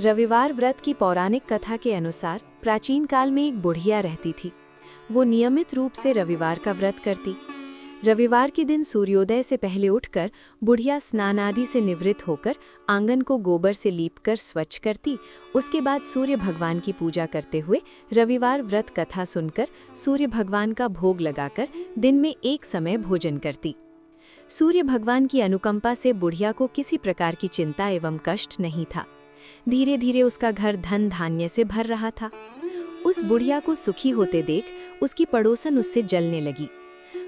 रविवार व्रत की पौराणिक कथा के अनुसार प्राचीन काल में एक बुढ़िया रहती थी। वो नियमित रूप से रविवार का व्रत करती। रविवार के दिन सूर्योदय से पहले उठकर बुढ़िया स्नान आदि से निवृत्त होकर आंगन को गोबर से लीपकर स्वच्छ करती। उसके बाद सूर्य भगवान की पूजा करते हुए रविवार व्रत कथा सुनकर सूर्य भगवान का भोग लगाकर दिन में एक समय भोजन करती। सूर्य भगवान की अनुकंपा से बुढ़िया को किसी प्रकार की चिंता एवं कष्ट नहीं था। धीरे धीरे उसका घर धन धान्य से भर रहा था। उस बुढ़िया को सुखी होते देख उसकी पड़ोसन उससे जलने लगी।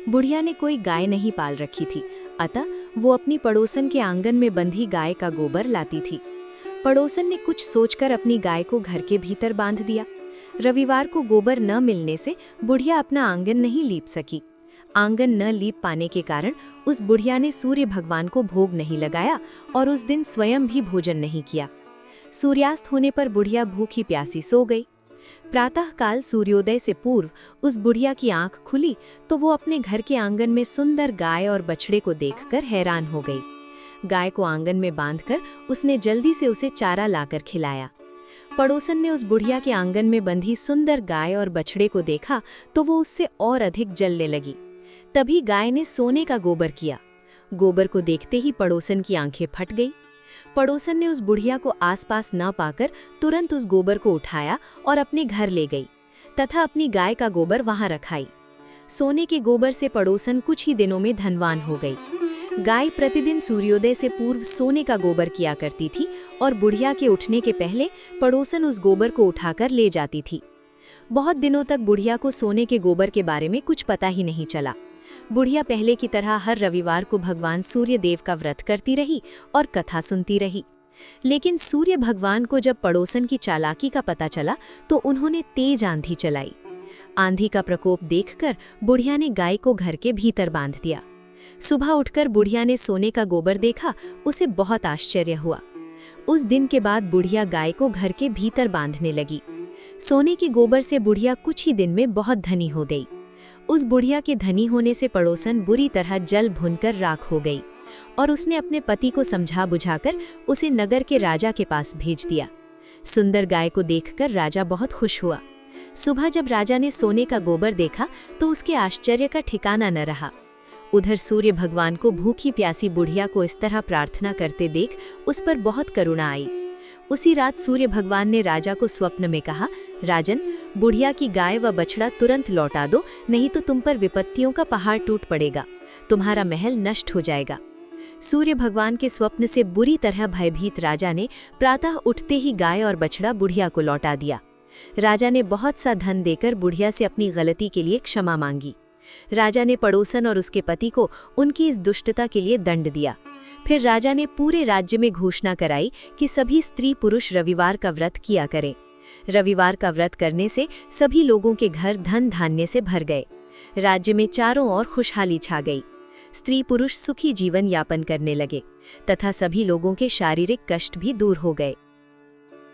बुढ़िया ने कोई गाय नहीं पाल रखी थी, अतः वो अपनी पड़ोसन के आंगन में बंधी गाय का गोबर लाती थी। पड़ोसन ने कुछ सोचकर अपनी गाय को घर के भीतर बांध दिया। रविवार को गोबर न मिलने से बुढ़िया अपना आंगन नहीं लीप सकी। आंगन न लीप पाने के कारण उस बुढ़िया ने सूर्य भगवान को भोग नहीं लगाया और उस दिन स्वयं भी भोजन नहीं किया। सूर्यास्त होने पर बुढ़िया भूखी प्यासी सो गई। प्रातःकाल सूर्योदय से पूर्व उस बुढ़िया की आंख खुली तो वो अपने घर के आंगन में सुंदर गाय और बछड़े को देखकर हैरान हो गई। गाय को आंगन में बांधकर उसने जल्दी से उसे चारा लाकर खिलाया। पड़ोसन ने उस बुढ़िया के आंगन में बंधी सुंदर गाय और बछड़े को देखा तो वो उससे और अधिक जलने लगी। तभी गाय ने सोने का गोबर किया। गोबर को देखते ही पड़ोसन की आंखें फट गई। पड़ोसन ने उस बुढ़िया को आसपास न पाकर तुरंत उस गोबर को उठाया और अपने घर ले गई तथा अपनी गाय का गोबर वहां रखाई। सोने के गोबर से पड़ोसन कुछ ही दिनों में धनवान हो गई। गाय प्रतिदिन सूर्योदय से पूर्व सोने का गोबर किया करती थी और बुढ़िया के उठने के पहले पड़ोसन उस गोबर को उठाकर ले जाती थी। बहुत दिनों तक बुढ़िया को सोने के गोबर के बारे में कुछ पता ही नहीं चला। बुढ़िया पहले की तरह हर रविवार को भगवान सूर्य देव का व्रत करती रही और कथा सुनती रही। लेकिन सूर्य भगवान को जब पड़ोसन की चालाकी का पता चला तो उन्होंने तेज आंधी चलाई। आंधी का प्रकोप देखकर बुढ़िया ने गाय को घर के भीतर बांध दिया। सुबह उठकर बुढ़िया ने सोने का गोबर देखा, उसे बहुत आश्चर्य हुआ। उस दिन के बाद बुढ़िया गाय को घर के भीतर बांधने लगी। सोने के गोबर से बुढ़िया कुछ ही दिन में बहुत धनी हो गई। उस बुढ़िया के धनी होने से पड़ोसन बुरी तरह जल भुनकर राख हो गई और उसने अपने पति को समझा बुझाकर उसे नगर के राजा के पास भेज दिया। सुंदर गाय को देखकर राजा बहुत खुश हुआ। सुबह जब राजा ने सोने का गोबर देखा तो उसके आश्चर्य का ठिकाना न रहा। उधर सूर्य भगवान को भूखी प्यासी बुढ़िया को इस तरह प्रार्थना करते देख उस पर बहुत करुणा आई। उसी रात सूर्य भगवान ने राजा को स्वप्न में कहा, राजन, बुढ़िया की गाय व बछड़ा तुरंत लौटा दो, नहीं तो तुम पर विपत्तियों का पहाड़ टूट पड़ेगा, तुम्हारा महल नष्ट हो जाएगा। सूर्य भगवान के स्वप्न से बुरी तरह भयभीत राजा ने प्रातः उठते ही गाय और बछड़ा बुढ़िया को लौटा दिया। राजा ने बहुत सा धन देकर बुढ़िया से अपनी गलती के लिए क्षमा मांगी। राजा ने पड़ोसन और उसके पति को उनकी इस दुष्टता के लिए दंड दिया। फिर राजा ने पूरे राज्य में घोषणा कराई कि सभी स्त्री पुरुष रविवार का व्रत किया करें। रविवार का व्रत करने से सभी लोगों के घर धन धान्य से भर गए। राज्य में चारों ओर खुशहाली छा गई। स्त्री पुरुष सुखी जीवन यापन करने लगे तथा सभी लोगों के शारीरिक कष्ट भी दूर हो गए।